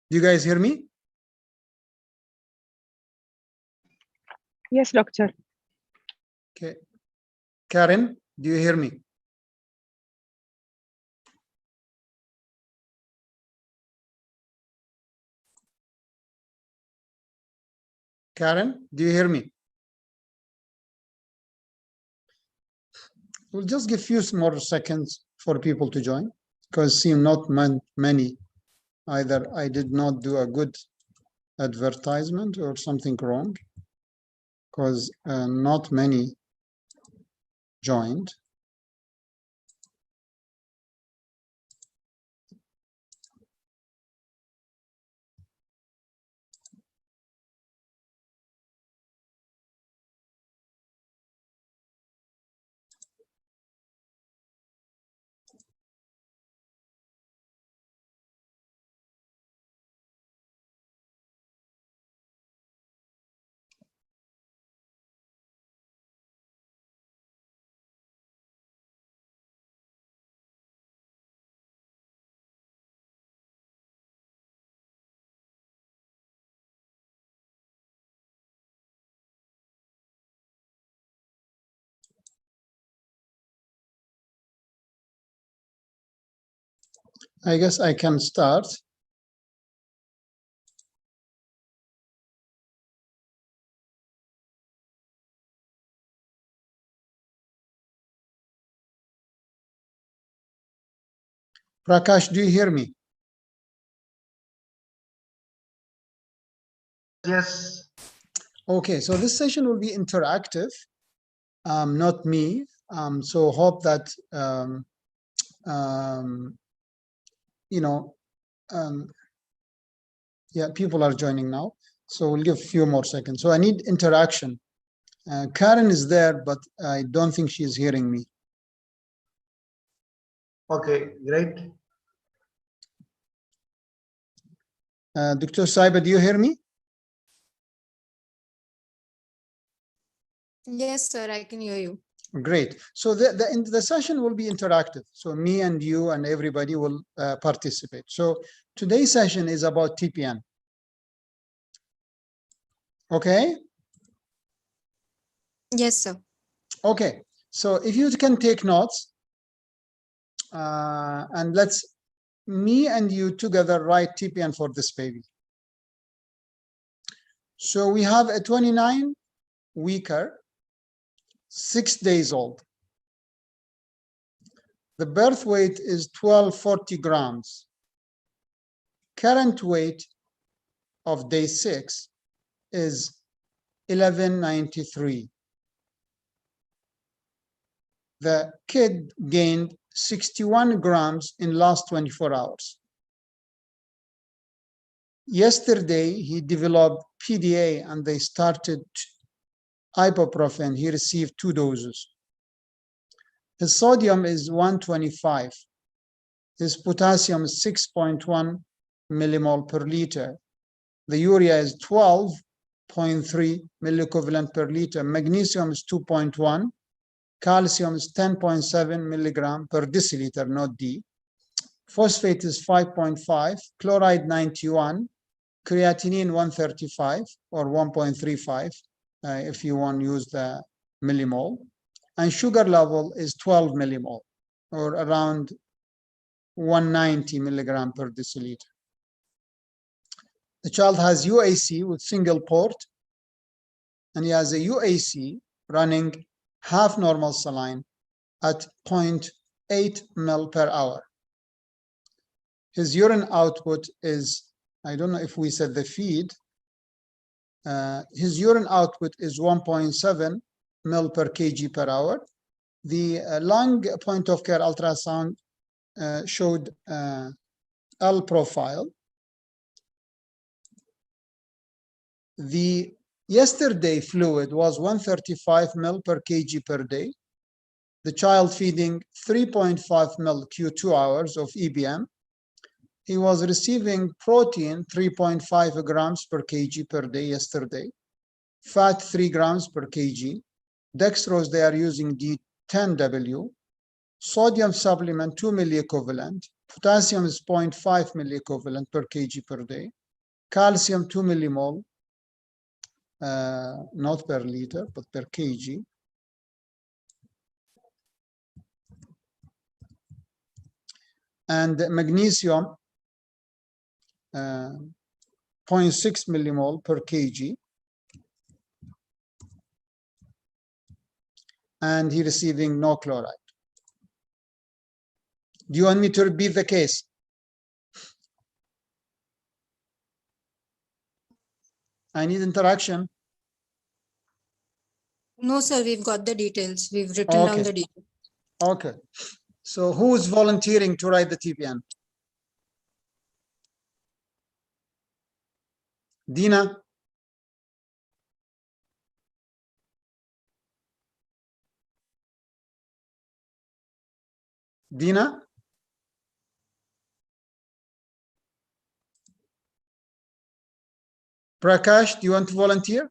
Do you guys hear me? Yes, doctor. Okay. Karen, do you hear me? Karen, do you hear me? We'll just give few more seconds for people to join, because seem not many. Either I did not do a good advertisement or something wrong, because not many joined. I guess I can start. Prakash, do you hear me? Yes. Okay, so this session will be interactive, not me. So hope that, you know, yeah, people are joining now. So we'll give a few more seconds. So I need interaction. Karen is there, but I don't think she's hearing me. Okay, great. Dr. Saiba, do you hear me? Yes, sir, I can hear you. Great. So the session will be interactive. So me and you and everybody will participate. So today's session is about TPN. Okay? Yes, sir. Okay. So if you can take notes, and let's, me and you together write TPN for this baby. So we have a 29-weeker, 6 days old. The birth weight is 1240 grams. Current weight of day 6 is 1193. The kid gained 61 grams in last 24 hours. Yesterday, he developed PDA and they started ibuprofen. He received 2 doses. His sodium is 125. His potassium is 6.1 millimole per liter. The urea is 12.3 milliequivalent per liter. Magnesium is 2.1. Calcium is 10.7 milligram per deciliter, not D. Phosphate is 5.5. Chloride 91. Creatinine 135 or 1.35 if you want to use the millimole. And sugar level is 12 millimole or around 190 milligram per deciliter. The child has UAC with single port, and he has a UAC running half normal saline at 0.8 ml per hour. His urine output is, I don't know if we said the feed, his urine output is 1.7 ml per kg per hour. The lung point of care ultrasound showed L profile. The yesterday fluid was 135 ml per kg per day. The child feeding 3.5 ml Q2 hours of EBM. He was receiving protein 3.5 grams per kg per day yesterday, fat 3 grams per kg, dextrose they are using D10W, sodium supplement 2 milliequivalent, Potassium is 0.5 milliequivalent per kg per day. Calcium 2 millimole, not per liter, but per kg. And magnesium, 0.6 millimole per kg. And he receiving no chloride. Do you want me to repeat the case? I need interaction. No, sir, we've got the details. We've written down Okay. the details. Okay. So who is volunteering to write the TPN? Dina? Dina? Prakash, do you want to volunteer?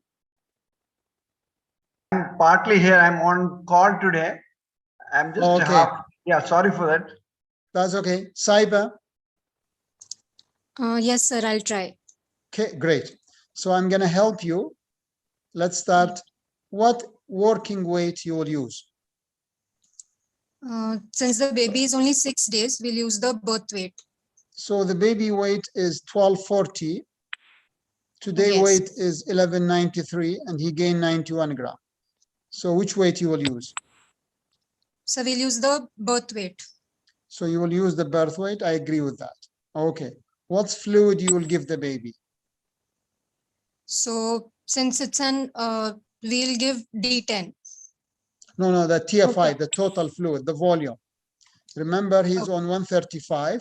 I'm partly here. I'm on call today. I'm just Okay. half. Yeah, sorry for that. That's okay. Saiba? Yes, sir, I'll try. Okay, great. So I'm going to help you. Let's start. What working weight you will use? Since the baby is only 6 days, we'll use the birth weight. So the baby weight is 1240. Today Yes. weight is 1193 and he gained 91 grams. So which weight you will use? So we'll use the birth weight. So you will use the birth weight. I agree with that. Okay. What's fluid you will give the baby? So since it's an, we'll give D10. No, the TFI, Okay. the total fluid, the volume. Remember, he's Okay. on 135.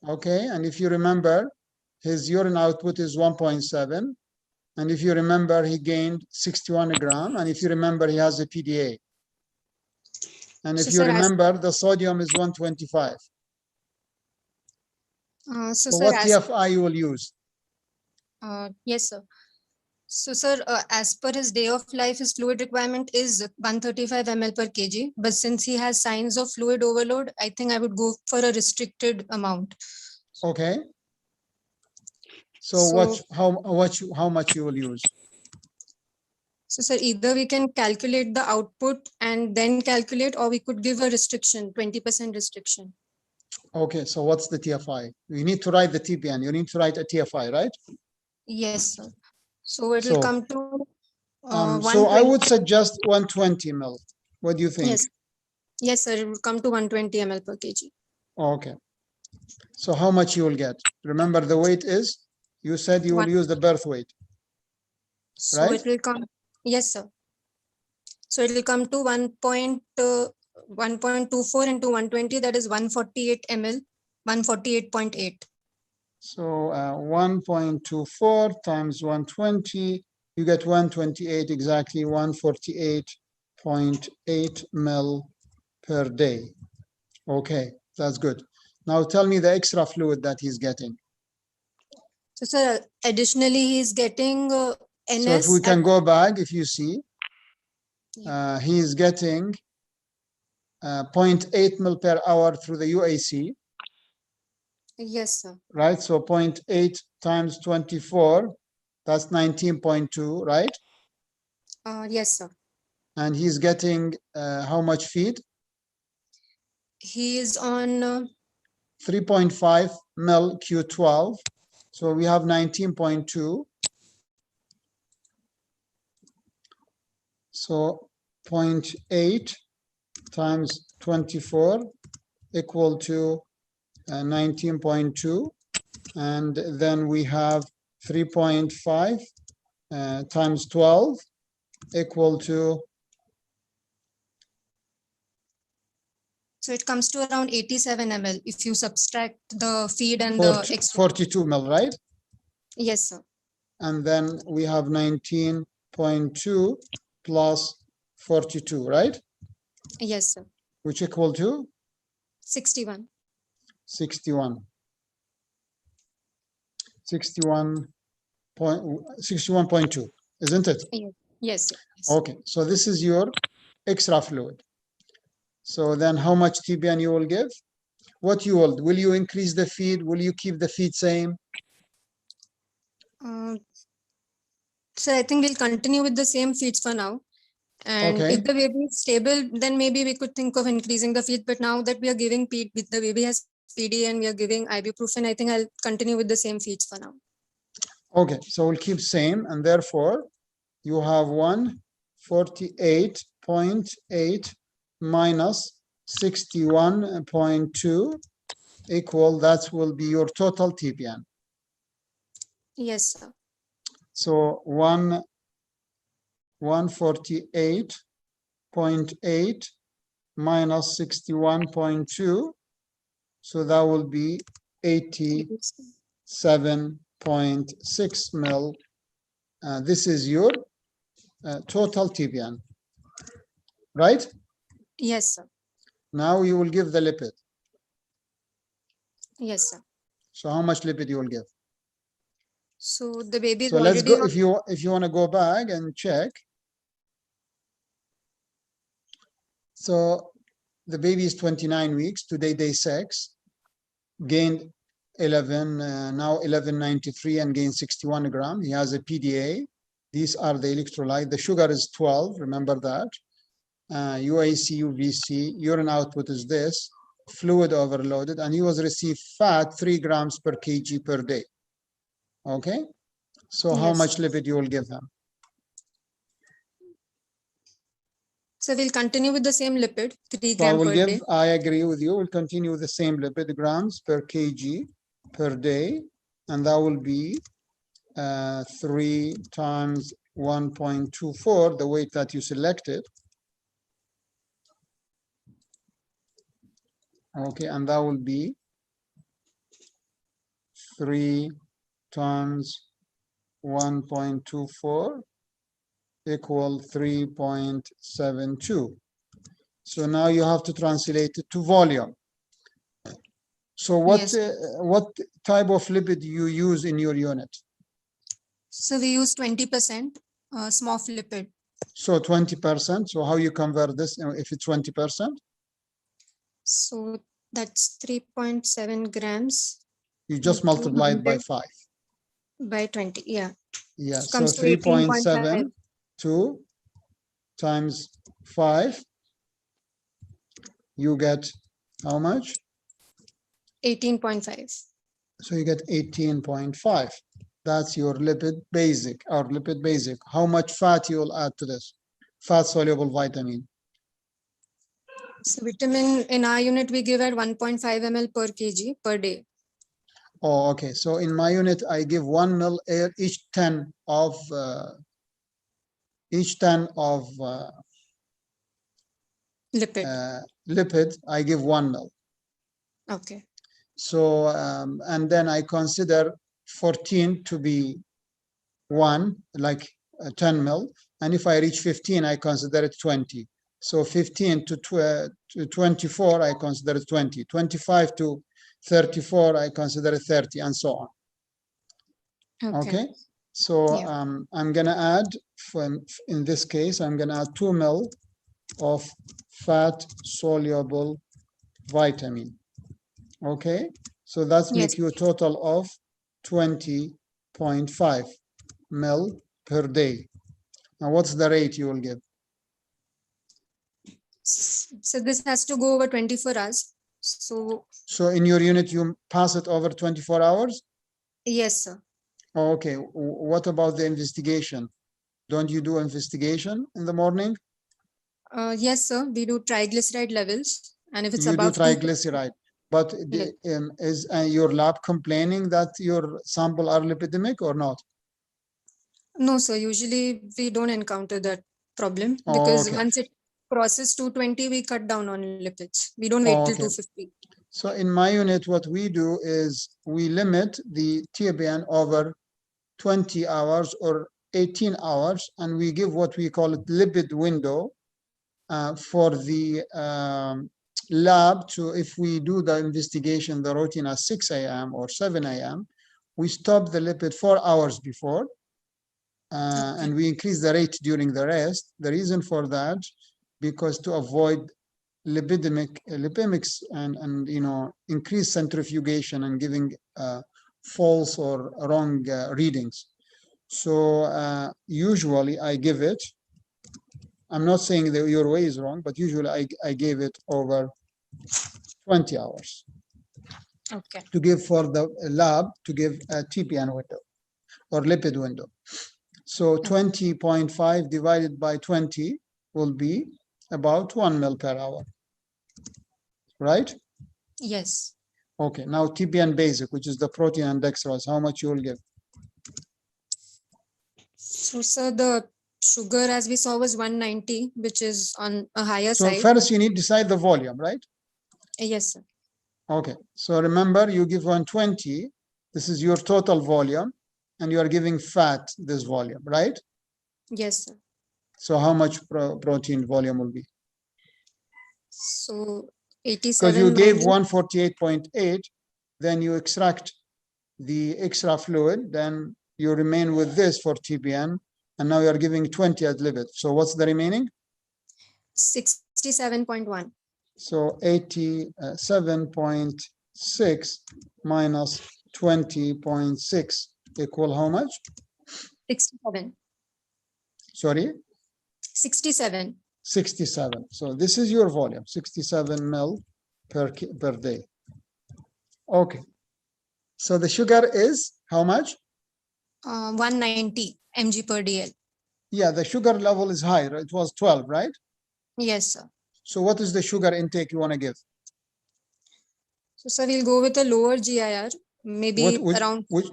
Okay. And if you remember, his urine output is 1.7. And if you remember, he gained 61 grams. And if you remember, he has a PDA. And if So, you sir, remember, the sodium is 125. so So sir, what as, TFI you will use? yes, sir. So, sir, as per his day of life, his fluid requirement is 135 ml per kg. But since he has signs of fluid overload, I think I would go for a restricted amount. Okay. So how much you will use? So, sir, either we can calculate the output and then calculate, or we could give a restriction, 20% restriction. Okay, so what's the TFI? You need to write the TPN. You need to write a TFI, right? Yes, sir. So it will So, come to so I 120. would suggest 120 ml. What do you think? Yes. Yes, sir. It will come to 120 ml per kg. Okay. So how much you will get? Remember the weight is, you said you will use the birth weight, So right? it will come, yes, sir. So it will come to 1.24 into 120, that is 148 ml, 148.8. So 1.24 times 120, you get 128, exactly 148.8 ml per day. Okay, that's good. Now tell me the extra fluid that he's getting. So, sir, additionally, he is getting So NS. if we can go back, if you see, Yeah. he is getting 0.8 ml per hour through the UAC, Yes, sir. right? So 0.8 times 24, that's 19.2, right? Yes, sir. And he's getting how much feed? He is on 3.5 ml Q12. So we have 19.2. So 0.8 times 24 equal to 19.2. And then we have 3.5 times 12 equal to, so it comes to around 87 ml if you subtract the feed and the extra. 42 ml, right? Yes, sir. And then we have 19.2 plus 42, right? Yes, sir. Which equal to 61. 61. 61.2, isn't it? Yes, sir. Yes. Okay, so this is your extra fluid. So then how much TPN you will give? What you will you increase the feed? Will you keep the feed same? So I think we'll continue with the same feeds for now. And Okay. if the baby is stable, then maybe we could think of increasing the feed. But now that we are giving feed, with the baby has PD and we are giving ibuprofen, I think I'll continue with the same feeds for now. Okay, so we'll keep same, and therefore you have 148.8 minus 61.2 equal, that will be your total TPN. Yes, sir. So 148.8 minus 61.2, so that will be 87.6 mil. This is your total TPN, right? Yes, sir. Now you will give the lipid. Yes, sir. So how much lipid you will give? So the baby is So let's already go, if you want to go back and check. So the baby is 29 weeks, today day 6, gained 11, now 1193 and gained 61 gram. He has a PDA. These are the electrolyte. The sugar is 12, remember that. UAC, UVC, urine output is this, fluid overloaded, and he was received fat 3 grams per kg per day. Okay, so how Yes. much lipid you will give him? So we'll continue with the same lipid, 3 So I gram will per give, day. I agree with you, we'll continue with the same lipid grams per kg per day, and that will be 3 times 1.24, the weight that you selected. Okay, and that will be 3 times 1.24 equal 3.72. So now you have to translate it to volume. So what type of lipid you use in your unit? So we use 20% SMOF lipid. So 20%. So how you convert this if it's 20%? So that's 3.7 grams. You just multiply it by 5. By 20, yeah. Yeah, It so comes to 3.7 times 5, you get how much? 18.5. So you get 18.5. That's your lipid basic, or lipid basic. How much fat you will add to this? Fat soluble vitamin. So vitamin in our unit, we give at 1.5 ml per kg per day. Oh, okay. So in my unit, I give 1 ml each 10 of Lipid. Lipid. I give 1 ml. Okay. So and then I consider 14 to be 1, like 10 mil. And if I reach 15, I consider it 20. So 15 to 24, I consider it 20. 25 to 34, I consider it 30, and so on. Okay. So Yeah. I'm going to add, in this case, I'm going to add 2 mil of fat soluble vitamin. Okay. So that's make you a total of 20.5 mil per day. Now, what's the rate you will give? So this has to go over 24 hours. So in your unit, you pass it over 24 hours? Yes, sir. Okay. What about the investigation? Don't you do investigation in the morning? Yes, sir. We do triglyceride levels. And if it's you do above triglyceride. But is your lab complaining that your sample are lipidemic or not? No, sir. Usually we don't encounter that problem because once it crosses 220, we cut down on lipids. We don't wait till 250. So in my unit, what we do is we limit the TPN over 20 hours or 18 hours, and we give what we call it lipid window for the lab to, if we do the investigation, the routine at 6 a.m. or 7 a.m., we stop the lipid 4 hours before, and we increase the rate during the rest. The reason for that, because to avoid lipemics and increase centrifugation and giving false or wrong readings. So usually I give it, I'm not saying that your way is wrong, but usually I gave it over 20 hours Okay. to give for the lab to give a TPN window or lipid window. So 20.5 divided by 20 will be about 1 ml per hour, right? Yes. Okay, now TPN basic, which is the protein and dextrose, how much you will give? So, sir, the sugar, as we saw, was 190, which is on a higher So side. first you need to decide the volume, right? Yes, sir. Okay, so remember you give 120, this is your total volume, and you are giving fat this volume, right? Yes, sir. So how much protein volume will be? So Because you 87 gave minus 148.8, then you extract the extra fluid, then you remain with this for TPN, and now you are giving 20 as lipid. So what's the remaining? 67.1. So 87.6 minus 20.6 equal how much? 67. Sorry, 67. 67. So this is your volume, 67 ml per day. Okay. So the sugar is how much? 190 mg per dl. Yeah, the sugar level is higher. It was 12, right? Yes, sir. So what is the sugar intake you want to give? So, sir, we'll go with a lower GIR, maybe around 4.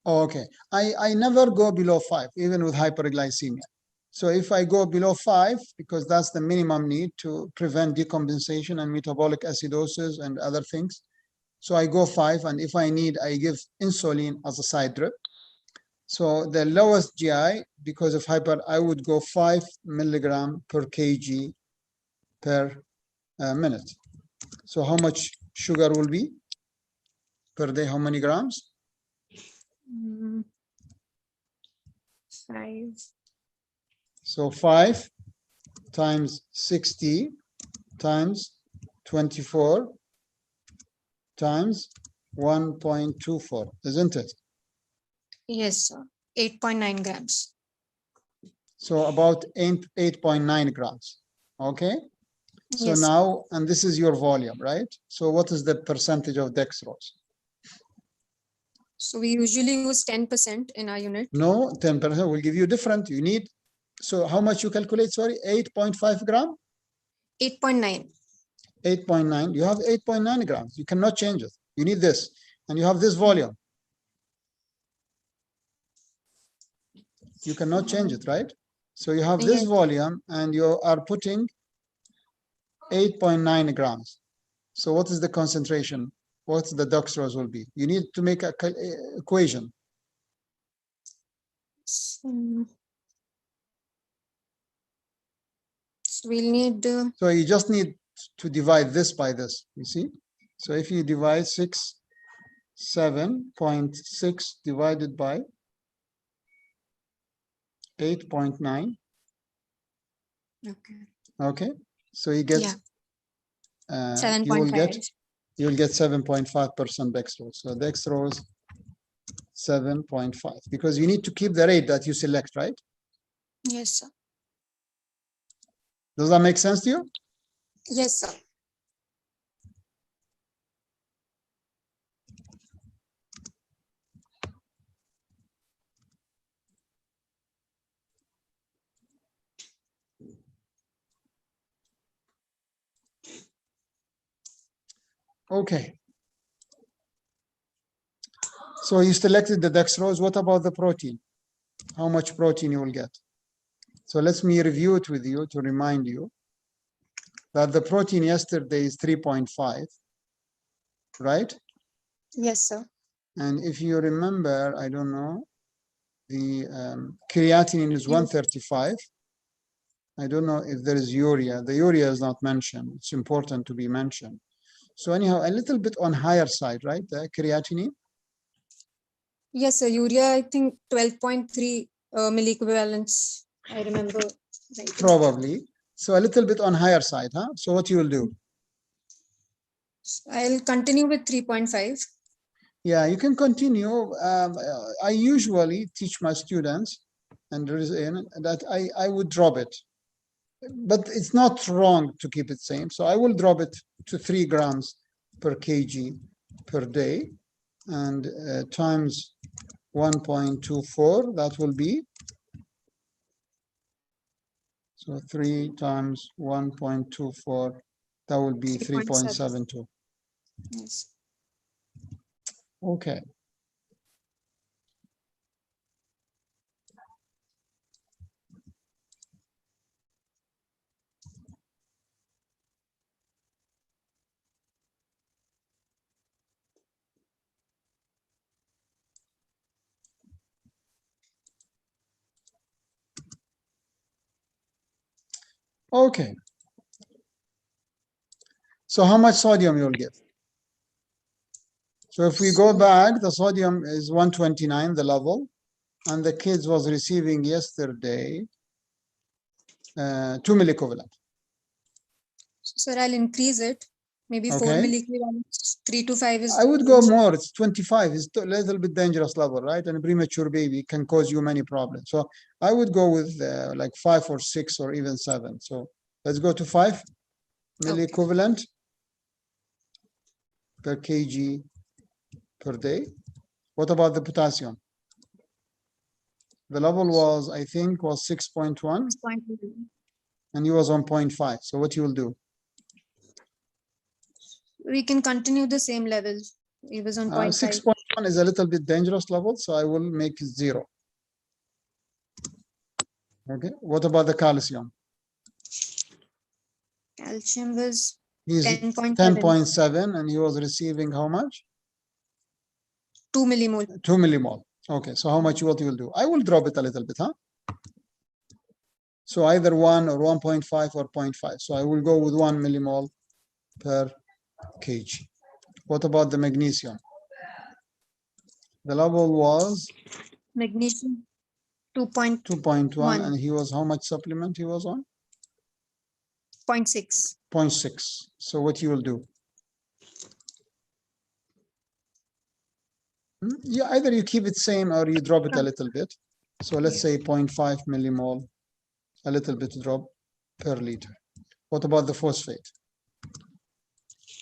Oh, okay. I never go below 5, even with hyperglycemia. So if I go below 5, because that's the minimum need to prevent decompensation and metabolic acidosis and other things. So I go 5, and if I need, I give insulin as a side drip. So the lowest GI, because of hyper, I would go 5 milligram per kg per minute. So how much sugar will be per day? How many grams? 5. So 5 times 60 times 24 times 1.24, isn't it? Yes, sir. 8.9 grams. So about 8.9 grams. Okay. So Yes. now, and this is your volume, right? So what is the percentage of dextrose? So we usually use 10% in our unit. No, 10% will give you different. You need, so how much you calculate? Sorry, 8.5 gram? 8.9. 8.9. You have 8.9 grams. You cannot change it. You need this. And you have this volume. You cannot change it, right? So you have this Yes. volume and you are putting 8.9 grams. So what is the concentration? What's the dextrose will be? You need to make a equation. So we'll need So you just need to divide this by this, you see? So if you divide 7.6 divided by 8.9, okay. okay? So you get, Yeah. you will get 7.5. 7.5% dextrose. So dextrose 7.5, because you need to keep the rate that you select, right? Yes, sir. Does that make sense to you? Yes, sir. Okay. So you selected the dextrose. What about the protein? How much protein you will get? So let me review it with you to remind you that the protein yesterday is 3.5, right? Yes, sir. And if you remember, I don't know, the creatinine is 135. I don't know if there is urea. The urea is not mentioned. It's important to be mentioned. So anyhow, a little bit on higher side, right? The creatinine. Yes, sir. Urea, I think 12.3 milliequivalents. I remember. Right. Probably. So a little bit on higher side, huh? So what you will do? I'll continue with 3.5. Yeah, you can continue. I usually teach my students, and that I would drop it, but it's not wrong to keep it same. So I will drop it to 3 grams per kg per day, and times 1.24. That will be, so 3 times 1.24. That will be 3.72. Yes. Okay. Okay. So how much sodium you'll give? So if we go back, the sodium is 129, the level, and the kids was receiving yesterday 2 milliequivalent. Sir, I'll increase it. Maybe 4 Okay. milliequivalents. 3 to 5 is. I would go more. It's 25. It's a little bit dangerous level, right? And a premature baby can cause you many problems. So I would go with like 5 or 6 or even 7. So let's go to 5 milliequivalent per kg per day. What about the potassium? The level was, I think, was 6.1, and he was on 0.5. So what you will do? We can continue the same level. It was on 0.5. 6.1 is a little bit dangerous level, so I will make it 0. Okay. What about the calcium? Calcium was He's 10.7. 10.7, and he was receiving how much? 2 millimole. 2 millimole. Okay, so how much what you will do? I will drop it a little bit, huh? So either 1 or 1.5 or 0.5. So I will go with 1 millimole per kg. What about the magnesium? The level was Magnesium 2.1. 2.1, and he was how much supplement he was on? 0.6. 0.6. So what you will do? Yeah, either you keep it same or you drop it a little bit. So let's say 0.5 millimole, a little bit drop per liter. What about the phosphate?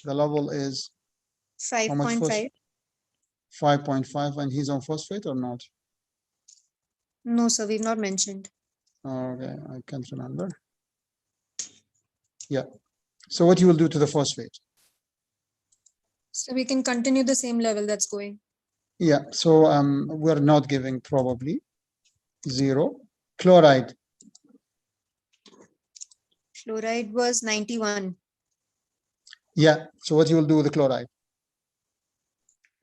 The level is how much? 5.5. 5.5, and he's on phosphate or not? No, sir, we've not mentioned. Okay, I can't remember. Yeah. So what you will do to the phosphate? So we can continue the same level that's going. Yeah, so we're not giving probably 0. Chloride. Fluoride was 91. Yeah, so what you will do with the chloride?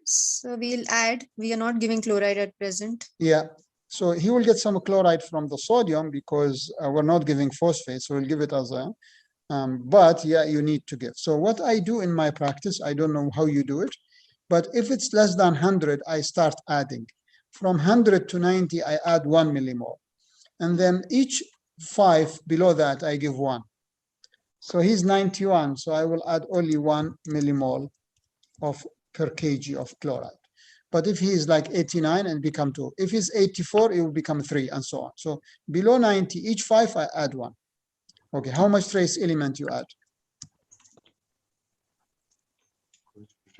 So we'll add, we are not giving chloride at present. Yeah, so he will get some chloride from the sodium because we're not giving phosphate, so we'll give it as a, but yeah, you need to give. So what I do in my practice, I don't know how you do it, but if it's less than 100, I start adding. From 100 to 90, I add 1 millimole. And then each 5 below that, I give 1. So he's 91, so I will add only 1 millimole of per kg of chloride. But if he is like 89 and become 2, if he's 84, it will become 3, and so on. So below 90, each 5, I add 1. Okay, how much trace element you add? Do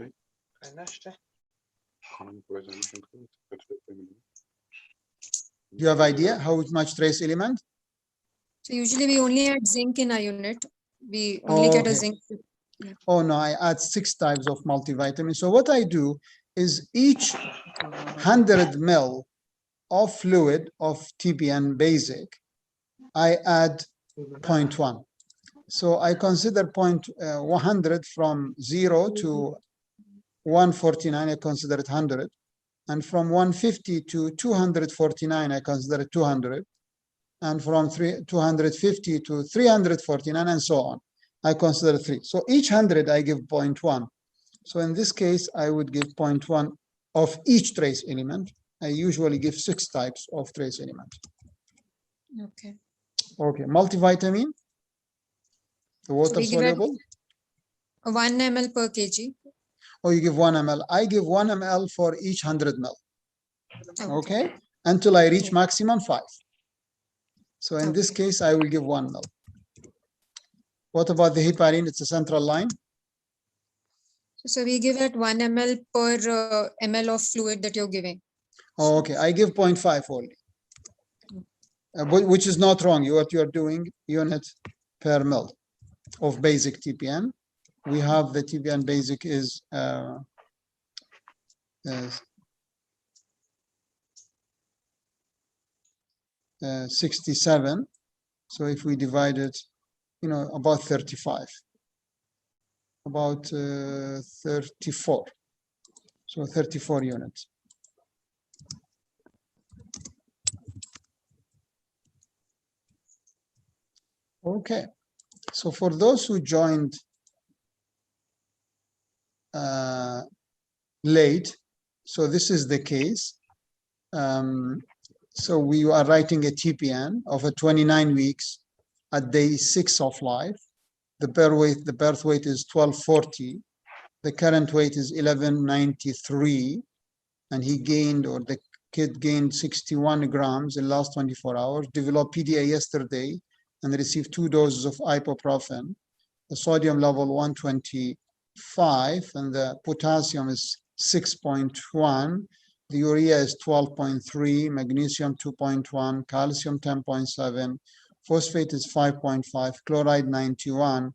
you have idea how much trace element? So usually we only add zinc in our unit. We only get a Okay. zinc. Oh no, I add 6 types of multivitamin. So what I do is each 100 ml of fluid of TPN basic, I add 0.1. So I consider 100 from 0 to 149, I consider it 100. And from 150 to 249, I consider it 200. And from 250 to 349, and so on, I consider 3. So each 100, I give 0.1. So in this case, I would give 0.1 of each trace element. I usually give 6 types of trace element. Okay. Okay, multivitamin. The water we give it soluble? 1 ml per kg. Or you give 1 ml. I give 1 ml for each 100 ml. Okay. Okay? Until I reach Yeah. maximum 5. So in this Okay. case, I will give 1 ml. What about the heparin? It's a central line. So we give it 1 ml per ml of fluid that you're giving. Oh, okay, I give 0.5 only. Which is not wrong. What you're doing, unit per ml of basic TPN. We have the TPN basic is 67. So if we divide it, about 35, about 34. So 34 units. Okay, so for those who joined late, so this is the case. So we are writing a TPN of a 29 weeks at day 6 of life. The birth weight is 1240. The current weight is 1193, and he gained, or the kid gained 61 grams in the last 24 hours, developed PDA yesterday, and received 2 doses of ibuprofen. The sodium level 125, and the potassium is 6.1. The urea is 12.3, magnesium 2.1, calcium 10.7, phosphate is 5.5, chloride 91,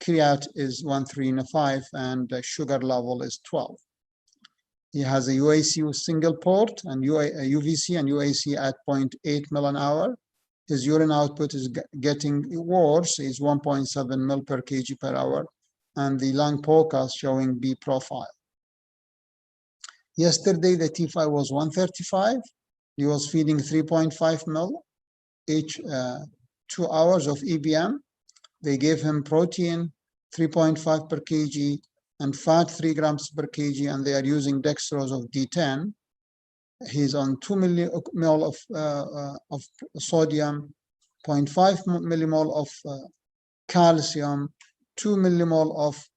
creat is 135, and the sugar level is 12. He has a UAC with single port and UVC and UAC at 0.8 ml an hour. His urine output is getting worse. Is 1.7 ml per kg per hour, and the lung POCAS showing B profile. Yesterday, the T5 was 135. He was feeding 3.5 ml each 2 hours of EBM. They gave him protein 3.5 per kg and fat 3 grams per kg, and they are using dextrose of D10. He's on 2 millimol of sodium, 0.5 millimol of calcium, 2 millimol of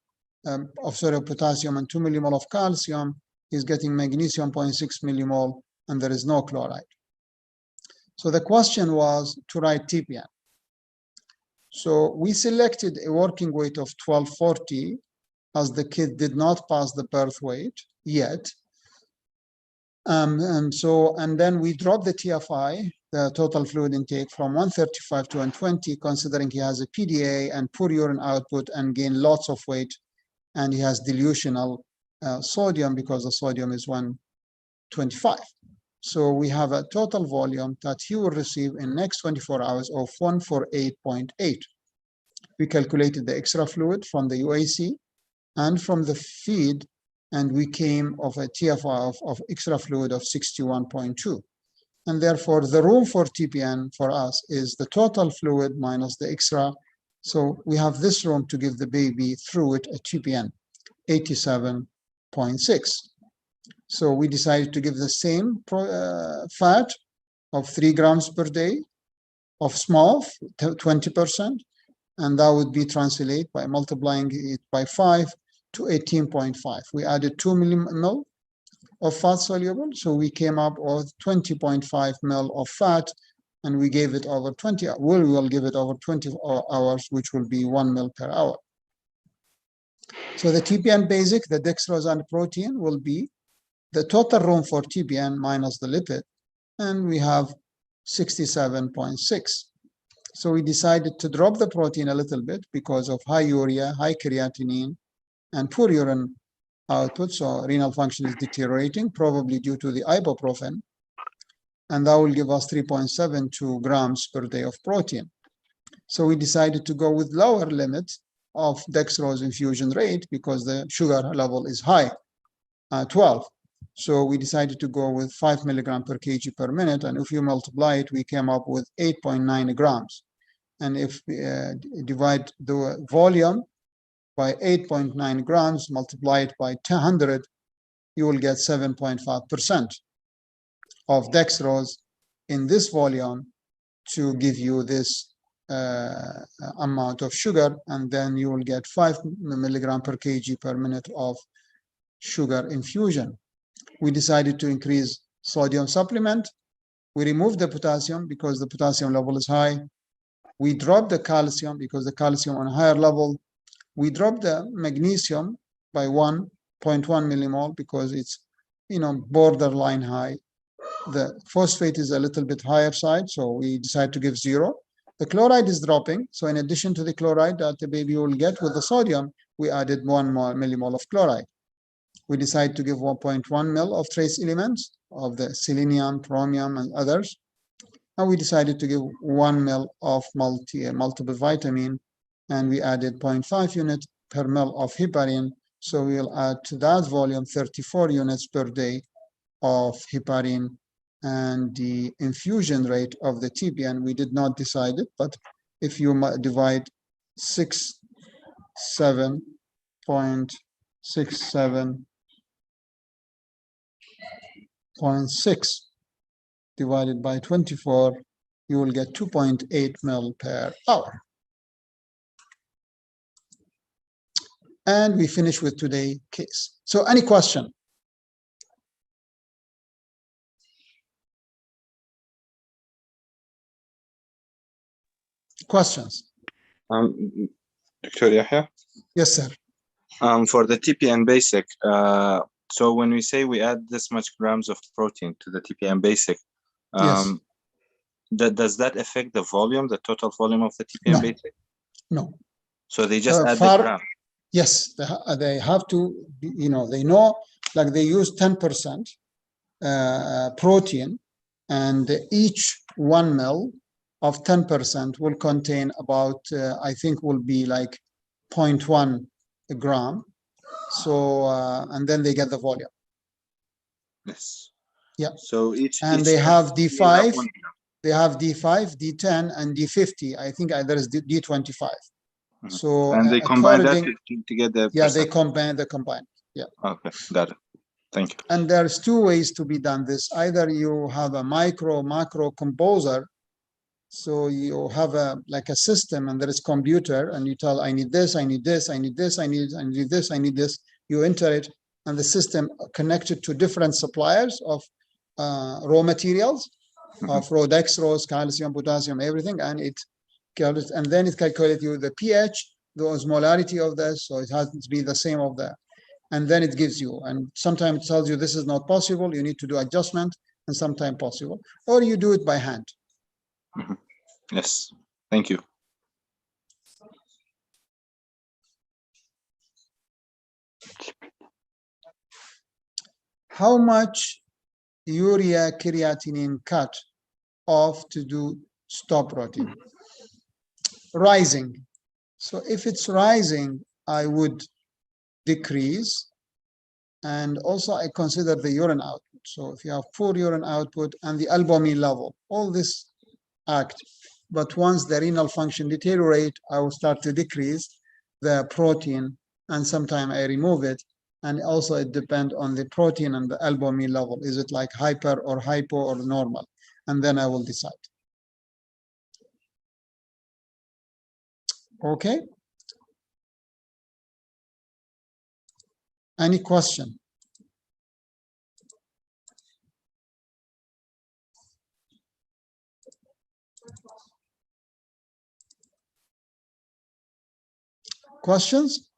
potassium, and 2 millimol of calcium. He's getting magnesium 0.6 millimol, and there is no chloride. So the question was to write TPN. So we selected a working weight of 1240, as the kid did not pass the birth weight yet. And then we dropped the TFI, the total fluid intake, from 135 to 120, considering he has a PDA and poor urine output and gained lots of weight, and he has dilutional sodium because the sodium is 125. So we have a total volume that he will receive in next 24 hours of 148.8. We calculated the extra fluid from the UAC and from the feed, and we came of a TFI of extra fluid of 61.2. And therefore, the room for TPN for us is the total fluid minus the extra. So we have this room to give the baby through it a TPN, 87.6. So we decided to give the same fat of 3 grams per day of small, 20%, and that would be translated by multiplying it by 5 to 18.5. We added 2 millimol of fat soluble, so we came up with 20.5 ml of fat, and we gave it over 20. We will give it over 20 hours, which will be 1 ml per hour. So the TPN basic, the dextrose and protein, will be the total room for TPN minus the lipid, and we have 67.6. So we decided to drop the protein a little bit because of high urea, high creatinine, and poor urine output. So renal function is deteriorating, probably due to the ibuprofen. And that will give us 3.72 grams per day of protein. So we decided to go with lower limit of dextrose infusion rate because the sugar level is high, 12. So we decided to go with 5 milligram per kg per minute. And if you multiply it, we came up with 8.9 grams. And if we divide the volume by 8.9 grams, multiply it by 100, you will get 7.5% of dextrose in this volume to give you this amount of sugar, and then you will get 5 milligram per kg per minute of sugar infusion. We decided to increase sodium supplement. We removed the potassium because the potassium level is high. We dropped the calcium because the calcium on a higher level. We dropped the magnesium by 1.1 millimole because it's, borderline high. The phosphate is a little bit higher side, so we decided to give 0. The chloride is dropping, so in addition to the chloride that the baby will get with the sodium, we added 1 millimole of chloride. We decided to give 1.1 mil of trace elements of the selenium, chromium, and others. And we decided to give 1 mil of multiple vitamin, and we added 0.5 unit per mil of heparin. So we'll add to that volume 34 units per day of heparin, and the infusion rate of the TPN, we did not decide it, but if you divide 67.6 divided by 24, you will get 2.8 mil per hour. And we finish with today's case. So any question? Questions? Dr. Yahya? Yes, sir. For the TPN basic, so when we say we add this much grams of protein to the TPN basic, Yes. does that affect the volume, the total volume of the TPN No. basic? No. So they just add the gram. Yes, they have to, they know, like they use 10% protein, and each 1 mil of 10% will contain about, I think will be like 0.1 gram. So, and then they get the volume. Yes. Yeah. So each they have D5, 1 gram. they have D5, D10, and D50. I think there is D25. So and they combine that to get the they combine. Yeah. Okay, got it. Thank you. And there's 2 ways to be done this. Either you have a macro composer, so you have like a system, and there is computer, and you tell, I need this, I need this, I need this, I need this, I need this. You enter it, and the system connected to different suppliers of raw materials, of raw dextrose, calcium, potassium, everything, and then it calculates you the pH, the osmolarity of this, so it has to be the same of that. And then it gives you, and sometimes it tells you this is not possible, you need to do adjustment, and sometimes possible, or you do it by hand. Yes, thank you. How much urea creatinine cut off to do stop protein? Rising. So if it's rising, I would decrease. And also I consider the urine output. So if you have poor urine output and the albumin level, all this act. But once the renal function deteriorate, I will start to decrease the protein, and sometimes I remove it. And also it depends on the protein and the albumin level. Is it like hyper or hypo or normal? And then I will decide. Okay. Any question? Questions?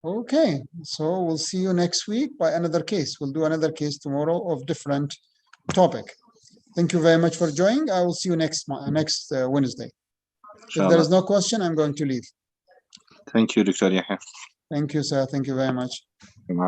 Okay, so we'll see you next week by another case. We'll do another case tomorrow of different topic. Thank you very much for joining. I will see you next Wednesday. If there is no question, I'm going to leave. Thank you, Dr. Yahya. Thank you, sir. Thank you very much.